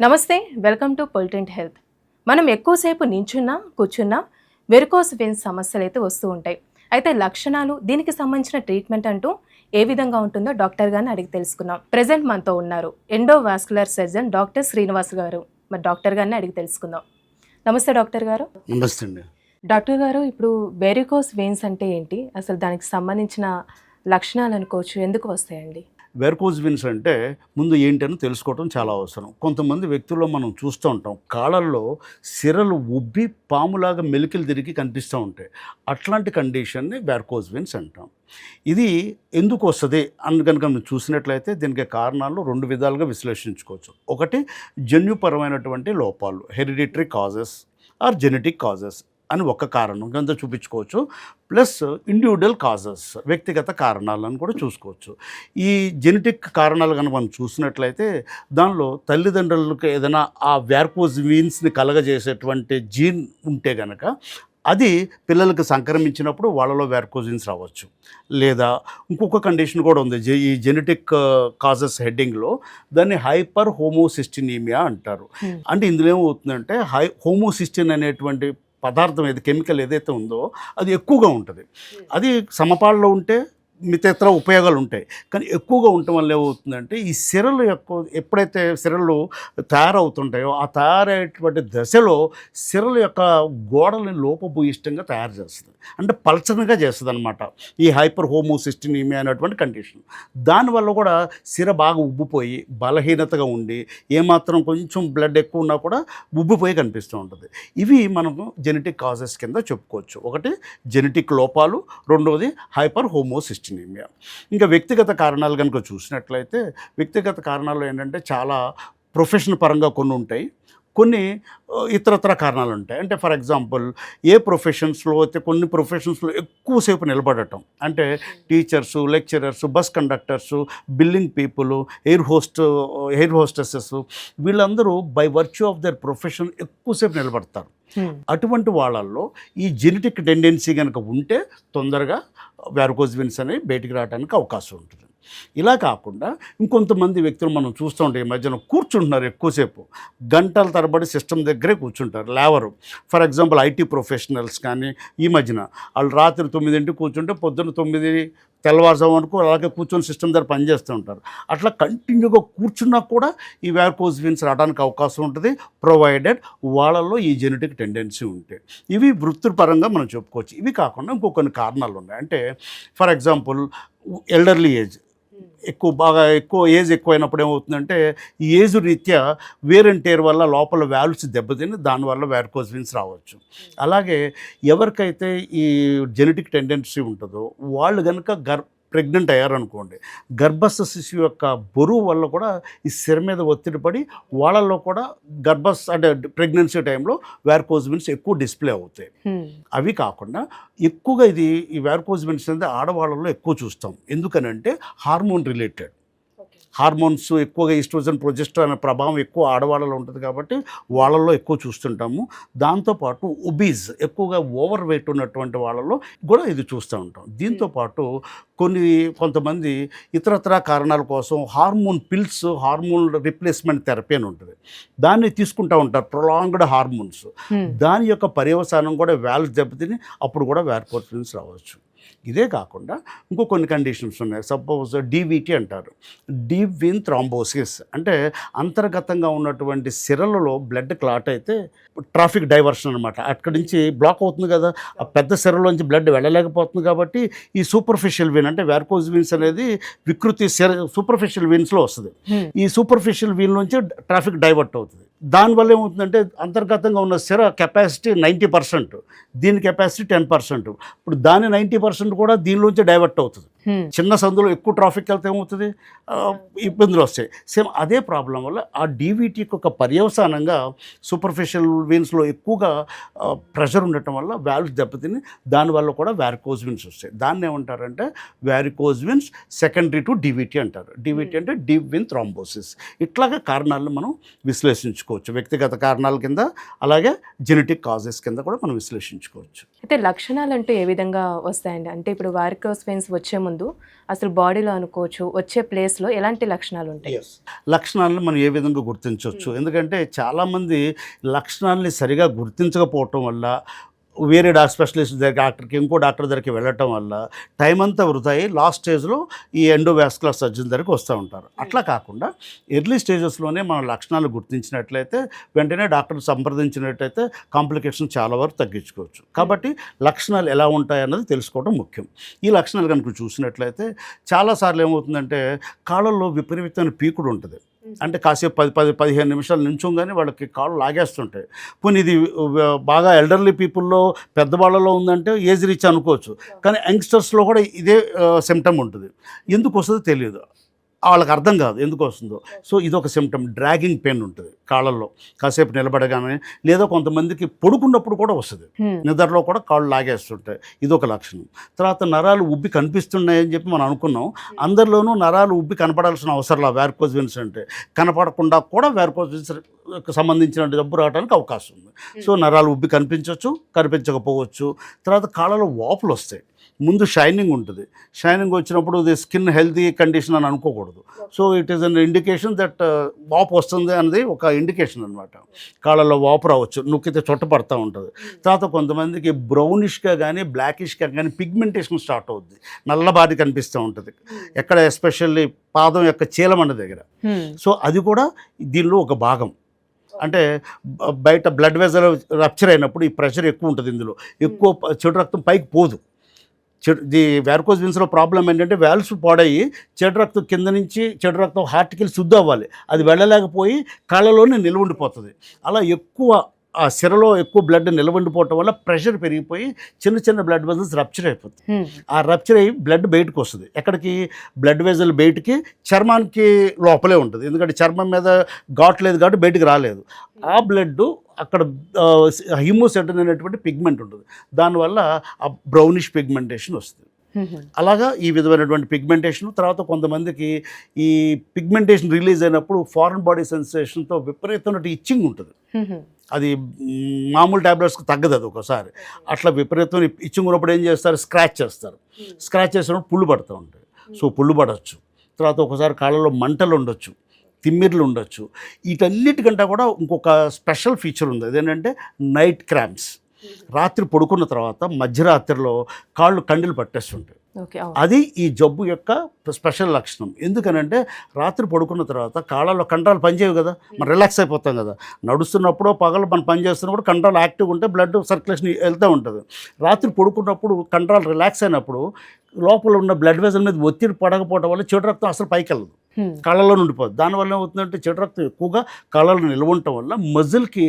నమస్తే, welcome to పొలిటెంట్ health. మనం ఎక్కువసేపు నించున్నా కూర్చున్నా వెరికోస్ వెయిన్స్ సమస్యలు అయితే వస్తూ ఉంటాయి. అయితే లక్షణాలు, దీనికి సంబంధించిన ట్రీట్మెంట్ అంటూ ఏ విధంగా ఉంటుందో డాక్టర్ గారిని అడిగి తెలుసుకుందాం. ప్రెసెంట్ మనతో ఉన్నారు ఎండోవాస్కులర్ సర్జన్ డాక్టర్ శ్రీనివాస్ గారు. మరి డాక్టర్ గారిని అడిగి తెలుసుకుందాం. నమస్తే డాక్టర్ గారు. నమస్తే అండి. డాక్టర్ గారు, ఇప్పుడు వెరికోస్ వెయిన్స్ అంటే ఏంటి, అసలు దానికి సంబంధించిన లక్షణాలు అనుకోవచ్చు, ఎందుకు వస్తాయండి? వెరికోజ్ వెయిన్స్ అంటే ముందు ఏంటని తెలుసుకోవడం చాలా అవసరం. కొంతమంది వ్యక్తుల్లో మనం చూస్తూ ఉంటాం, కాళ్ళల్లో సిరలు ఉబ్బి పాములాగా మెలికలు తిరిగి కనిపిస్తూ ఉంటాయి. అట్లాంటి కండిషన్ని వెరికోజ్ వెయిన్స్ అంటాం. ఇది ఎందుకు వస్తుంది అని కనుక మనం చూసినట్లయితే దీనికి కారణాలు రెండు విధాలుగా విశ్లేషించుకోవచ్చు. ఒకటి, జన్యుపరమైనటువంటి లోపాలు, hereditary causes or genetic causes అని ఒక కారణం కింద చూపించుకోవచ్చు. ప్లస్ ఇండివిజువల్ కాజెస్, వ్యక్తిగత కారణాలను కూడా చూసుకోవచ్చు. ఈ జెనెటిక్ కారణాలు కనుక మనం చూసినట్లయితే దానిలో తల్లిదండ్రులకు ఏదైనా ఆ వెరికోజ్ వెయిన్స్ని కలగజేసేటువంటి జీన్ ఉంటే కనుక అది పిల్లలకు సంక్రమించినప్పుడు వాళ్ళలో వెరికోజ్ వెయిన్స్ రావచ్చు. లేదా ఇంకొక కండిషన్ కూడా ఉంది, ఈ జెనెటిక్ కాజెస్ హెడ్డింగ్లో దాన్ని హైపర్ హోమోసిస్టినీమియా అంటారు. అంటే ఇందులో ఏమవుతుందంటే హోమోసిస్టిన్ అనేటువంటి పదార్థం కెమికల్ ఏదైతే ఉందో అది ఎక్కువగా ఉంటుంది. అది సమపాల్లో ఉంటే మిగతా ఉపయోగాలు ఉంటాయి, కానీ ఎక్కువగా ఉండటం వల్ల ఏమవుతుందంటే ఈ సిరలు ఎప్పుడైతే సిరలు తయారవుతుంటాయో ఆ తయారయ్యేటువంటి దశలో సిరల యొక్క గోడలని లోపభూయిష్టంగా తయారు చేస్తుంది, అంటే పలచనగా చేస్తుంది అనమాట ఈ హైపర్ హోమోసిస్టినీమియా అనేటువంటి కండిషన్. దానివల్ల కూడా సిర బాగా ఉబ్బిపోయి బలహీనతగా ఉండి ఏమాత్రం కొంచెం బ్లడ్ ఎక్కువ ఉన్నా కూడా ఉబ్బిపోయి కనిపిస్తూ ఉంటుంది. ఇవి మనము జెనెటిక్ కాజెస్ కింద చెప్పుకోవచ్చు. ఒకటి జెనెటిక్ లోపాలు, రెండవది హైపర్ హోమోసిస్టినీమియా. ఇంకా వ్యక్తిగత కారణాలు కనుక చూసినట్లయితే వ్యక్తిగత కారణాలు ఏంటంటే చాలా ప్రొఫెషన్ పరంగా కొన్ని ఉంటాయి, కొన్ని ఇతరత్ర కారణాలు ఉంటాయి. అంటే ఫర్ ఎగ్జాంపుల్ ఏ ప్రొఫెషన్స్లో అయితే కొన్ని ప్రొఫెషన్స్లో ఎక్కువసేపు నిలబడటం, అంటే teachers, lecturers, bus conductors, billing people, air hostesses, వీళ్ళందరూ by virtue of their profession ఎక్కువసేపు నిలబడతారు. అటువంటి వాళ్ళల్లో ఈ జెనెటిక్ టెండెన్సీ కనుక ఉంటే తొందరగా వెరికోజ్ వెయిన్స్ అనేవి బయటికి రావడానికి అవకాశం ఉంటుంది. ఇలా కాకుండా ఇంకొంతమంది వ్యక్తులు మనం చూస్తూ ఉంటాం, ఈ మధ్యన కూర్చుంటున్నారు ఎక్కువసేపు, గంటల తరబడి సిస్టమ్ దగ్గరే కూర్చుంటారు, లేవరు. ఫర్ ఎగ్జాంపుల్ ఐటీ ప్రొఫెషనల్స్ కానీ ఈ మధ్యన వాళ్ళు రాత్రి 9 కూర్చుంటే పొద్దున్న 9 తెల్లవారుజాము వరకు అలాగే కూర్చొని సిస్టమ్ దగ్గర పనిచేస్తూ ఉంటారు. అట్లా కంటిన్యూగా కూర్చున్నా కూడా ఈ వెరికోజ్ వెయిన్స్ రావడానికి అవకాశం ఉంటుంది, ప్రొవైడెడ్ వాళ్ళల్లో ఈ జెనెటిక్ టెండెన్సీ ఉంటే. ఇవి వృత్తిపరంగా మనం చెప్పుకోవచ్చు. ఇవి కాకుండా ఇంకో కొన్ని కారణాలు ఉన్నాయి. అంటే ఫర్ ఎగ్జాంపుల్ ఎల్డర్లీ ఏజ్, బాగా ఎక్కువ ఏజ్ ఎక్కువైనప్పుడు ఏమవుతుందంటే ఈ ఏజ్ రీత్యా వేర్ అండ్ టేర్ వల్ల లోపల వాల్వ్స్ దెబ్బతిని దానివల్ల వెరికోజ్ వెయిన్స్ రావచ్చు. అలాగే ఎవరికైతే ఈ జెనెటిక్ టెండెన్సీ ఉంటుందో వాళ్ళు కనుక ప్రెగ్నెంట్ అయ్యారనుకోండి, గర్భస్థ శిశువు యొక్క బరువు వల్ల కూడా ఈ సిర మీద ఒత్తిడి పడి వాళ్ళల్లో కూడా అంటే ప్రెగ్నెన్సీ టైంలో వెరికోజ్ వెయిన్స్ ఎక్కువ డిస్ప్లే అవుతాయి. అవి కాకుండా ఎక్కువగా ఈ వెరికోజ్ వెయిన్స్ అనేది ఆడవాళ్ళలో ఎక్కువ చూస్తాం. ఎందుకనంటే హార్మోన్ రిలేటెడ్, హార్మోన్స్ ఎక్కువగా ఈస్ట్రోజన్, ప్రొజెస్టరాన్ అనే ప్రభావం ఎక్కువ ఆడవాళ్ళలో ఉంటుంది కాబట్టి వాళ్ళల్లో ఎక్కువ చూస్తుంటాము. దాంతోపాటు ఒబీస్, ఎక్కువగా ఓవర్ వెయిట్ ఉన్నటువంటి వాళ్ళలో కూడా ఇది చూస్తూ ఉంటాం. దీంతోపాటు కొంతమంది ఇతరత్ర కారణాల కోసం hormone pills, hormone replacement therapy అని ఉంటుంది, దాన్ని తీసుకుంటూ ఉంటారు, ప్రొలాంగ్డ్ హార్మోన్స్. దాని యొక్క పర్యవసానం కూడా వాల్వ్స్ దెబ్బతిని అప్పుడు కూడా వెరికోజ్ వెయిన్స్ రావచ్చు. ఇదే కాకుండా ఇంకో కొన్ని కండిషన్స్ ఉన్నాయి. సపోజ్ డీవీటీ అంటారు, డీప్ వెయిన్ థ్రాంబోసిస్, అంటే అంతర్గతంగా ఉన్నటువంటి సిరలలో బ్లడ్ క్లాట్ అయితే ట్రాఫిక్ డైవర్షన్ అనమాట, అక్కడి నుంచి బ్లాక్ అవుతుంది కదా, ఆ పెద్ద సిరలోంచి బ్లడ్ వెళ్ళలేకపోతుంది. కాబట్టి ఈ సూపర్ఫిషియల్ వెయిన్, అంటే వెరికోజ్ వెయిన్స్ అనేది వికృతి సూపర్ఫిషియల్ వెయిన్స్లో వస్తుంది. ఈ సూపర్ఫిషియల్ వెయిన్ నుంచి ట్రాఫిక్ డైవర్ట్ అవుతుంది. దానివల్ల ఏమవుతుందంటే అంతర్గతంగా ఉన్న సిర కెపాసిటీ 90%, దీని కెపాసిటీ 10%. ఇప్పుడు దాని 90% కూడా దీనిలోంచి డైవర్ట్ అవుతుంది. చిన్న సందులో ఎక్కువ ట్రాఫిక్ వెళ్తే ఏమవుతుంది, ఇబ్బందులు వస్తాయి. సేమ్ అదే ప్రాబ్లం వల్ల ఆ డీవీటీకి ఒక పర్యవసానంగా సూపర్ఫిషియల్ వెయిన్స్లో ఎక్కువగా ప్రెషర్ ఉండటం వల్ల వాల్వ్స్ దెబ్బతిని దానివల్ల కూడా వెరికోజ్ వెయిన్స్ వస్తాయి. దాన్ని ఏమంటారంటే varicose veins secondary to DVT అంటారు. డీవీటీ అంటే డీప్ వెయిన్ థ్రాంబోసిస్. ఇట్లాగా కారణాలను మనం విశ్లేషించుకోవచ్చు, వ్యక్తిగత కారణాల కింద అలాగే జెనెటిక్ కాజెస్ కింద కూడా మనం విశ్లేషించుకోవచ్చు. అయితే లక్షణాలంటూ ఏ విధంగా వస్తాయండి? అంటే ఇప్పుడు వారికోస్ వెయిన్స్ వచ్చే ముందు అసలు బాడీలో అనుకోవచ్చు, వచ్చే ప్లేస్‌లో ఎలాంటి లక్షణాలుంటాయి? లక్షణాలను మనం ఏ విధంగా గుర్తించవచ్చు? ఎందుకంటే చాలామంది లక్షణాలని సరిగా గుర్తించకపోవటం వల్ల వేరే స్పెషలిస్ట్ దగ్గర డాక్టర్కి ఇంకో డాక్టర్ దగ్గరికి వెళ్ళటం వల్ల టైం అంతా వృధా అయ్యి లాస్ట్ స్టేజ్లో ఈ ఎండోవాస్కులర్ సర్జన్ దగ్గరికి వస్తూ ఉంటారు. అట్లా కాకుండా ఎర్లీ స్టేజెస్లోనే మనం లక్షణాలు గుర్తించినట్లయితే వెంటనే డాక్టర్ సంప్రదించినట్లయితే కాంప్లికేషన్ చాలా వరకు తగ్గించుకోవచ్చు. కాబట్టి లక్షణాలు ఎలా ఉంటాయన్నది తెలుసుకోవడం ముఖ్యం. ఈ లక్షణాలు కనుక చూసినట్లయితే చాలాసార్లు ఏమవుతుందంటే కాళ్ళల్లో విపరీతమైన పీకుడు ఉంటుంది. అంటే కాసేపు 10-15 నిమిషాలు నించోగానే వాళ్ళకి కాళ్ళు లాగేస్తుంటాయి. పోనీ ఇది బాగా ఎల్డర్లీ పీపుల్లో పెద్దవాళ్ళలో ఉందంటే ఏజ్ రీచ్ అనుకోవచ్చు, కానీ యంగ్స్టర్స్లో కూడా ఇదే సిమ్టమ్ ఉంటుంది. ఎందుకు వస్తుందో తెలియదు, వాళ్ళకి అర్థం కాదు ఎందుకు వస్తుందో. సో ఇదొక సిమ్టమ్. డ్రాగింగ్ పెయిన్ ఉంటుంది కాళ్ళల్లో కాసేపు నిలబడగానే, లేదా కొంతమందికి పడుకున్నప్పుడు కూడా వస్తుంది, నిద్రలో కూడా కాళ్ళు లాగేస్తుంటాయి, ఇదొక లక్షణం. తర్వాత నరాలు ఉబ్బి కనిపిస్తున్నాయని చెప్పి మనం అనుకున్నాం. అందరిలోనూ నరాలు ఉబ్బి కనపడాల్సిన అవసరం వారికోస్ వెయిన్స్ అంటే కనపడకుండా కూడా వారికోస్ వెయిన్స్ సంబంధించిన జబ్బు రావడానికి అవకాశం ఉంది. సో నరాలు ఉబ్బి కనిపించవచ్చు, కనిపించకపోవచ్చు. తర్వాత కాళ్ళలో వాపులు వస్తాయి. ముందు షైనింగ్ ఉంటుంది. షైనింగ్ వచ్చినప్పుడు ఇది స్కిన్ హెల్తీ కండిషన్ అని అనుకోకూడదు. So it is an indication that వాపు వస్తుంది అనేది ఒక ఇండికేషన్ అనమాట. కాళ్ళలో వాపు రావచ్చు, నొక్కితే చుట్టపడతా ఉంటుంది. తర్వాత కొంతమందికి బ్రౌనిష్గా కానీ బ్లాకిష్గా కానీ పిగ్మెంటేషన్ స్టార్ట్ అవుద్ది, నల్లబారి కనిపిస్తూ ఉంటుంది ఎక్కడ, ఎస్పెషల్లీ పాదం యొక్క చీలమండ దగ్గర. సో అది కూడా దీనిలో ఒక భాగం. అంటే బయట బ్లడ్ వెజల్ రప్చర్ అయినప్పుడు ఈ ప్రెషర్ ఎక్కువ ఉంటుంది, ఇందులో ఎక్కువ చెడు రక్తం పైకి పోదు. ది వారికోస్ వెయిన్స్లో ప్రాబ్లం ఏంటంటే వాల్వ్స్ పాడయ్యి చెడు రక్తం కింద నుంచి చెడు రక్తం హార్ట్కి వెళ్ళి శుద్ధి అవ్వాలి, అది వెళ్ళలేకపోయి కాళ్ళలోనే నిలవండిపోతుంది. అలా ఎక్కువ ఆ సిరలో ఎక్కువ బ్లడ్ నిలవండిపోవటం వల్ల ప్రెషర్ పెరిగిపోయి చిన్న చిన్న బ్లడ్ వెజల్స్ రప్చర్ అయిపోతుంది. ఆ రప్చర్ అయ్యి బ్లడ్ బయటకు వస్తుంది. ఎక్కడికి? బ్లడ్ వెజల్ బయటికి చర్మానికి లోపలే ఉంటుంది, ఎందుకంటే చర్మం మీద ఘాట్లేదు కాబట్టి బయటికి రాలేదు. ఆ బ్లడ్ అక్కడ హిమోసెటిన్ అనేటువంటి పిగ్మెంట్ ఉంటుంది, దానివల్ల ఆ బ్రౌనిష్ పిగ్మెంటేషన్ వస్తుంది. అలాగా ఈ విధమైనటువంటి పిగ్మెంటేషన్. తర్వాత కొంతమందికి ఈ పిగ్మెంటేషన్ రిలీజ్ అయినప్పుడు ఫారెన్ బాడీ సెన్సేషన్తో విపరీతమైన ఇచ్చింగ్ ఉంటుంది. అది మామూలు ట్యాబ్లెట్స్కి తగ్గదు అది ఒకసారి. అట్లా విపరీతమైన ఇచ్చింగ్ ఉన్నప్పుడు ఏం చేస్తారు? స్క్రాచ్ చేస్తారు. స్క్రాచ్ చేసినప్పుడు పుళ్ళు పడుతూ ఉంటాయి. సో పుళ్ళు పడవచ్చు. తర్వాత ఒకసారి కాళ్ళలో మంటలు ఉండొచ్చు, తిమ్మిర్లు ఉండొచ్చు. వీటన్నిటికంటే కూడా ఇంకొక స్పెషల్ ఫీచర్ ఉంది, అదేంటంటే నైట్ క్రాంప్స్. రాత్రి పడుకున్న తర్వాత మధ్యరాత్రిలో కాళ్ళు కండలు పట్టేస్తుంటాయి. అది ఈ జబ్బు యొక్క స్పెషల్ లక్షణం. ఎందుకనంటే రాత్రి పడుకున్న తర్వాత కాళ్ళలో కండరాలు పనిచేయవు కదా, మనం రిలాక్స్ అయిపోతాం కదా. నడుస్తున్నప్పుడు పగలు మనం పని చేస్తున్నప్పుడు కండరాలు యాక్టివ్ ఉంటే బ్లడ్ సర్క్యులేషన్ వెళ్తూ ఉంటుంది. రాత్రి పడుకున్నప్పుడు కండరాలు రిలాక్స్ అయినప్పుడు లోపల ఉన్న బ్లడ్ వెజల్ మీద ఒత్తిడి పడకపోవడం వల్ల చెడు రక్తం అసలు పైకి వెళ్ళదు, కళ్ళలో ఉండిపోతుంది. దానివల్ల ఏమవుతుందంటే చెడు రక్తం ఎక్కువగా కళ్ళలో నిల్వ ఉండటం వల్ల మజిల్కి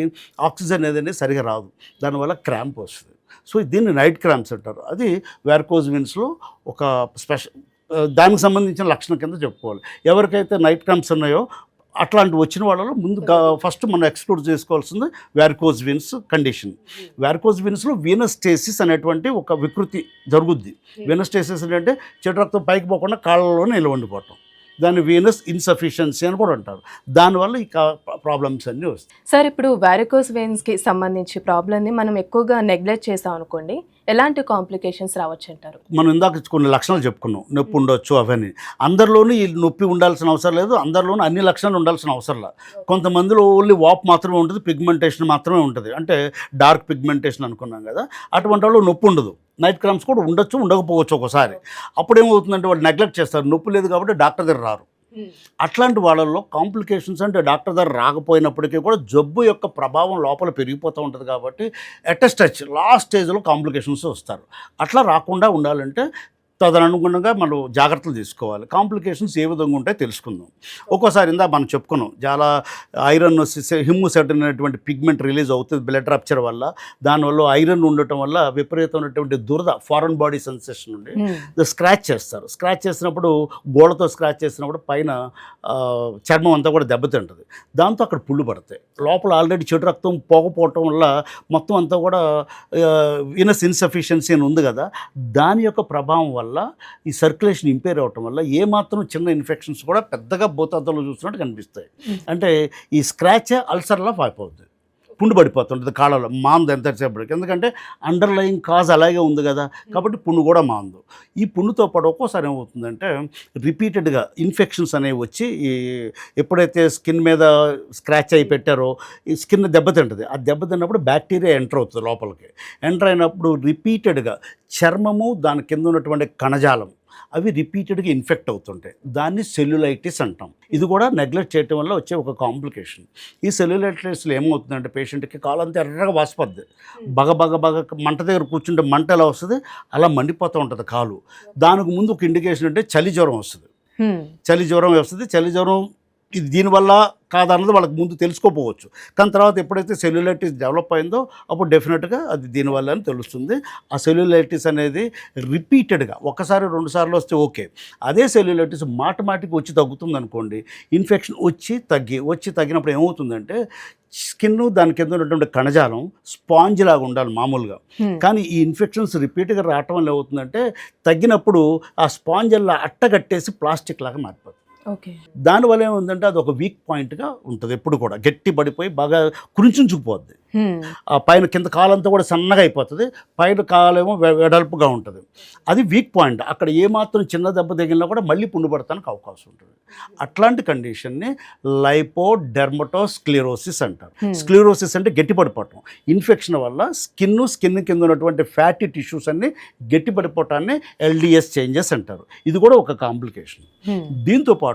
ఆక్సిజన్ ఏదైనా సరిగా రాదు, దానివల్ల క్రాంప్ వస్తుంది. సో దీన్ని నైట్ క్రాంప్స్ అంటారు. అది వారికోస్ వెయిన్స్లో ఒక స్పెషల్ దానికి సంబంధించిన లక్షణం కింద చెప్పుకోవాలి. ఎవరికైతే నైట్ క్రాంప్స్ ఉన్నాయో అట్లాంటి వచ్చిన వాళ్ళలో ముందు ఫస్ట్ మనం ఎక్స్క్లూడ్ చేసుకోవాల్సింది వారికోస్ వెయిన్స్ కండిషన్. వారికోస్ వెయిన్స్లో వీనస్టేసిస్ అనేటువంటి ఒక వికృతి జరుగుద్ది. వీనస్టేసిస్ అంటే చెడు రక్తం పైకి పోకుండా కాళ్ళలోనే నిలవండిపోవటం, దాన్ని వీనస్ ఇన్సఫిషియన్సీ అని కూడా అంటారు. దానివల్ల ఈ ప్రాబ్లమ్స్ అన్నీ వస్తాయి. సార్ ఇప్పుడు వారికోస్ వెయిన్స్కి సంబంధించి ప్రాబ్లమ్ని మనం ఎక్కువగా నెగ్లెక్ట్ చేసాం అనుకోండి, ఎలాంటి కాంప్లికేషన్స్ రావచ్చు అంటారు? మనం ఇందాక కొన్ని లక్షణాలు చెప్పుకున్నాం, నొప్పి ఉండొచ్చు అవన్నీ. అందరిలోనూ ఈ నొప్పి ఉండాల్సిన అవసరం లేదు, అందరిలోనూ అన్ని లక్షణాలు ఉండాల్సిన అవసరం లేదు. కొంతమందిలో ఓన్లీ వాప్ మాత్రమే ఉంటుంది, పిగ్మెంటేషన్ మాత్రమే ఉంటుంది, అంటే డార్క్ పిగ్మెంటేషన్ అనుకున్నాం కదా, అటువంటి వాళ్ళు నొప్పి ఉండదు. నైట్ క్రాంప్స్ కూడా ఉండొచ్చు, ఉండకపోవచ్చు ఒకసారి. అప్పుడేమవుతుందంటే వాళ్ళు నెగ్లెక్ట్ చేస్తారు, నొప్పి లేదు కాబట్టి డాక్టర్ దగ్గర రారు. అట్లాంటి వాళ్ళల్లో కాంప్లికేషన్స్ అంటే డాక్టర్ దగ్గర రాకపోయినప్పటికీ కూడా జబ్బు యొక్క ప్రభావం లోపల పెరిగిపోతూ ఉంటుంది కాబట్టి ఎట్ స్టెచ్ లాస్ట్ స్టేజ్లో కాంప్లికేషన్స్ వస్తారు. అట్లా రాకుండా ఉండాలంటే తదనుగుణంగా మనం జాగ్రత్తలు తీసుకోవాలి. కాంప్లికేషన్స్ ఏ విధంగా ఉంటాయో తెలుసుకుందాం. ఒక్కోసారి ఇందా మనం చెప్పుకున్నాం, చాలా ఐరన్ హిమోసెటిన్ అనేటువంటి పిగ్మెంట్ రిలీజ్ అవుతుంది బ్లడ్ రప్చర్ వల్ల. దానివల్ల ఐరన్ ఉండటం వల్ల విపరీతమైనటువంటి దురద, ఫారెన్ బాడీ సెన్సేషన్ ఉండి స్క్రాచ్ చేస్తారు. స్క్రాచ్ చేసినప్పుడు గోడతో స్క్రాచ్ చేసినప్పుడు పైన చర్మం అంతా కూడా దెబ్బతింటుంది, దాంతో అక్కడ పుళ్ళు పడతాయి. లోపల ఆల్రెడీ చెడు రక్తం పోకపోవటం వల్ల మొత్తం అంతా కూడా వీనస్ ఇన్సఫిషియన్సీ అని ఉంది కదా, దాని యొక్క ప్రభావం వల్ల ఈ సర్క్యులేషన్ ఇంపేర్ అవటం వల్ల ఏమాత్రం చిన్న ఇన్ఫెక్షన్స్ కూడా పెద్దగా భూతార్థంలో చూస్తున్నట్టు కనిపిస్తాయి. అంటే ఈ స్క్రాచ్ అల్సర్లా అయిపోతుంది. పుండు పడిపోతుంటుంది కాళ్ళలో, మాందు ఎంతసేపటికి, ఎందుకంటే అండర్లయింగ్ కాజ్ అలాగే ఉంది కదా, కాబట్టి పుండు కూడా మాందు. ఈ పుండుతో పాటు ఒక్కోసారి ఏమవుతుందంటే రిపీటెడ్గా ఇన్ఫెక్షన్స్ అనేవి వచ్చి ఎప్పుడైతే స్కిన్ మీద స్క్రాచ్ అయి పెట్టారో ఈ స్కిన్ దెబ్బతింటుంది. ఆ దెబ్బతిన్నప్పుడు బ్యాక్టీరియా ఎంటర్ అవుతుంది లోపలికి. ఎంటర్ అయినప్పుడు రిపీటెడ్గా చర్మము దాని కింద ఉన్నటువంటి కణజాలం అవి రిపీటెడ్గా ఇన్ఫెక్ట్ అవుతుంటాయి. దాన్ని సెల్యులైటిస్ అంటాం. ఇది కూడా నెగ్లెక్ట్ చేయడం వల్ల వచ్చే ఒక కాంప్లికేషన్. ఈ సెల్యులైటిస్లో ఏమవుతుందంటే పేషెంట్కి కాలంతా ఎర్రగా వాసిపోద్ది, బగ మంట దగ్గర కూర్చుంటే మంట ఎలా వస్తుంది అలా మండిపోతూ ఉంటుంది కాలు. దానికి ముందు ఒక ఇండికేషన్ అంటే చలి జ్వరం వస్తుంది. చలి జ్వరం ఇది దీనివల్ల కాదన్నది వాళ్ళకి ముందు తెలుసుకోపోవచ్చు, కానీ తర్వాత ఎప్పుడైతే సెల్యులైటిస్ డెవలప్ అయిందో అప్పుడు డెఫినెట్గా అది దీనివల్ల అని తెలుస్తుంది. ఆ సెల్యులైటిస్ అనేది రిపీటెడ్గా ఒకసారి 2 సార్లు వస్తే ఓకే, అదే సెల్యులైటిస్ మాటికి వచ్చి తగ్గుతుంది అనుకోండి, ఇన్ఫెక్షన్ వచ్చి తగ్గినప్పుడు ఏమవుతుందంటే స్కిన్ దాని కింద ఉన్నటువంటి కణజాలం స్పాంజ్ లాగా ఉండాలి మామూలుగా, కానీ ఈ ఇన్ఫెక్షన్స్ రిపీట్గా రావటం వల్ల ఏమవుతుందంటే తగ్గినప్పుడు ఆ స్పాంజ్ అలా అట్టగట్టేసి ప్లాస్టిక్ లాగా మారిపోతుంది. దానివల్ల ఏముందంటే అది ఒక వీక్ పాయింట్గా ఉంటుంది, ఎప్పుడు కూడా గట్టి పడిపోయి బాగా కురించుకుపోద్ది. ఆ పైన కింద కాలంతా కూడా సన్నగా అయిపోతుంది, పైన కాలేమో వెడల్పుగా ఉంటుంది. అది వీక్ పాయింట్. అక్కడ ఏమాత్రం చిన్న దెబ్బ తగిలినా కూడా మళ్ళీ పుండు పడటానికి అవకాశం ఉంటుంది. అట్లాంటి కండిషన్ని లైపోడెర్మటోస్క్లెరోసిస్ అంటారు. స్క్లెరోసిస్ అంటే గట్టి పడిపోవటం. ఇన్ఫెక్షన్ వల్ల స్కిన్ కింద ఉన్నటువంటి ఫ్యాటీ టిష్యూస్ అన్ని గట్టి పడిపోవటాన్ని LDS చేంజెస్ అంటారు. ఇది కూడా ఒక కాంప్లికేషన్. దీంతో పాటు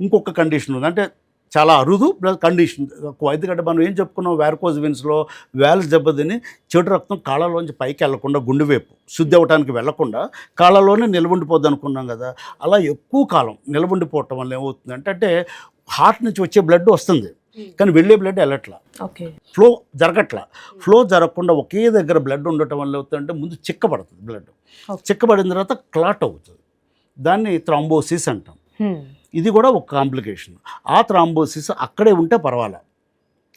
ఇంకొక కండిషన్ ఉంది, అంటే చాలా అరుదు ప్లస్ కండిషన్ ఎక్కువ. ఎందుకంటే మనం ఏం చెప్పుకున్నాం, వ్యారికోజ్ వెయిన్స్లో వ్యాల్స్ దెబ్బతిని చెడు రక్తం కాళ్ళలోంచి పైకి వెళ్లకుండా గుండె వైపు శుద్ధి అవ్వడానికి వెళ్లకుండా కాళ్ళలోనే నిలబడిపోద్ది అనుకున్నాం కదా. అలా ఎక్కువ కాలం నిలబడిపోవటం వల్ల ఏమవుతుందంటే అంటే హార్ట్ నుంచి వచ్చే బ్లడ్ వస్తుంది కానీ వెళ్ళే బ్లడ్ వెళ్ళట్లా, ఫ్లో జరగకుండా ఒకే దగ్గర బ్లడ్ ఉండటం వల్ల అవుతుందంటే ముందు చిక్కబడుతుంది, బ్లడ్ చిక్కబడిన తర్వాత క్లాట్ అవుతుంది. దాన్ని థ్రాంబోసిస్ అంటాం. ఇది కూడా ఒక కాంప్లికేషన్. ఆ థ్రాంబోసిస్ అక్కడే ఉంటే పర్వాలా.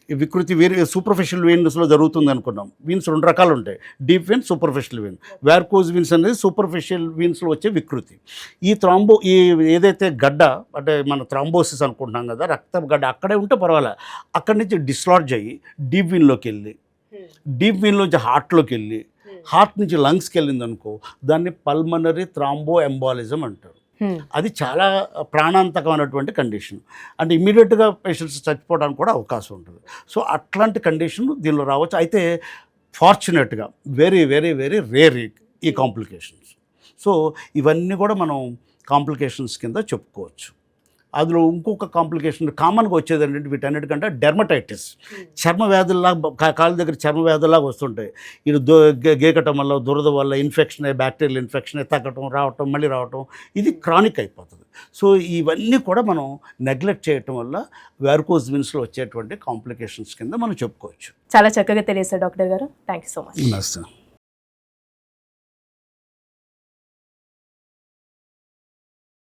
ఈ వికృతి వేరే సూపర్ఫిషియల్ వెయిన్స్లో జరుగుతుంది అనుకున్నాం. వీన్స్ 2 రకాలు ఉంటాయి, deep vein, superficial vein. Varicose veins అనేది సూపర్ఫిషియల్ వీన్స్లో వచ్చే వికృతి. ఈ ఏదైతే గడ్డ అంటే మన థ్రాంబోసిస్ అనుకుంటున్నాం కదా, రక్త గడ్డ అక్కడే ఉంటే పర్వాలా. అక్కడి నుంచి డిస్లాడ్జ్ అయ్యి డీప్ వెయిన్లోకి వెళ్ళి, డీప్ వెయిన్లోంచి హార్ట్లోకి వెళ్ళి, హార్ట్ నుంచి లంగ్స్కి వెళ్ళింది అనుకో, దాన్ని పల్మనరీ థ్రాంబో ఎంబాలిజం అంటారు. అది చాలా ప్రాణాంతకమైనటువంటి కండిషన్. అంటే ఇమ్మీడియట్గా పేషెంట్స్ చచ్చిపోవడానికి కూడా అవకాశం ఉంటుంది. సో అట్లాంటి కండిషన్ దీనిలో రావచ్చు. అయితే ఫార్చునేట్గా వెరీ రేర్ ఈ కాంప్లికేషన్స్. సో ఇవన్నీ కూడా మనం కాంప్లికేషన్స్ కింద చెప్పుకోవచ్చు. అందులో ఇంకొక కాంప్లికేషన్ కామన్గా వచ్చేది ఏంటంటే వీటన్నిటికంటే డెర్మటైటిస్, చర్మ వ్యాధుల్లాగా కాళ్ళ దగ్గర చర్మ వ్యాధుల్లాగా వస్తుంటాయి. ఇది గేకటం వల్ల, దురద వల్ల ఇన్ఫెక్షన్ అయ్యి, బ్యాక్టీరియల్ ఇన్ఫెక్షన్ అయ్యి తగ్గటం, రావటం, మళ్ళీ రావటం, ఇది క్రానిక్ అయిపోతుంది. సో ఇవన్నీ కూడా మనం నెగ్లెక్ట్ చేయటం వల్ల వ్యారికోజ్ వెయిన్స్లో వచ్చేటువంటి కాంప్లికేషన్స్ కింద మనం చెప్పుకోవచ్చు. చాలా చక్కగా తెలియదు డాక్టర్ గారు. Thank you so much.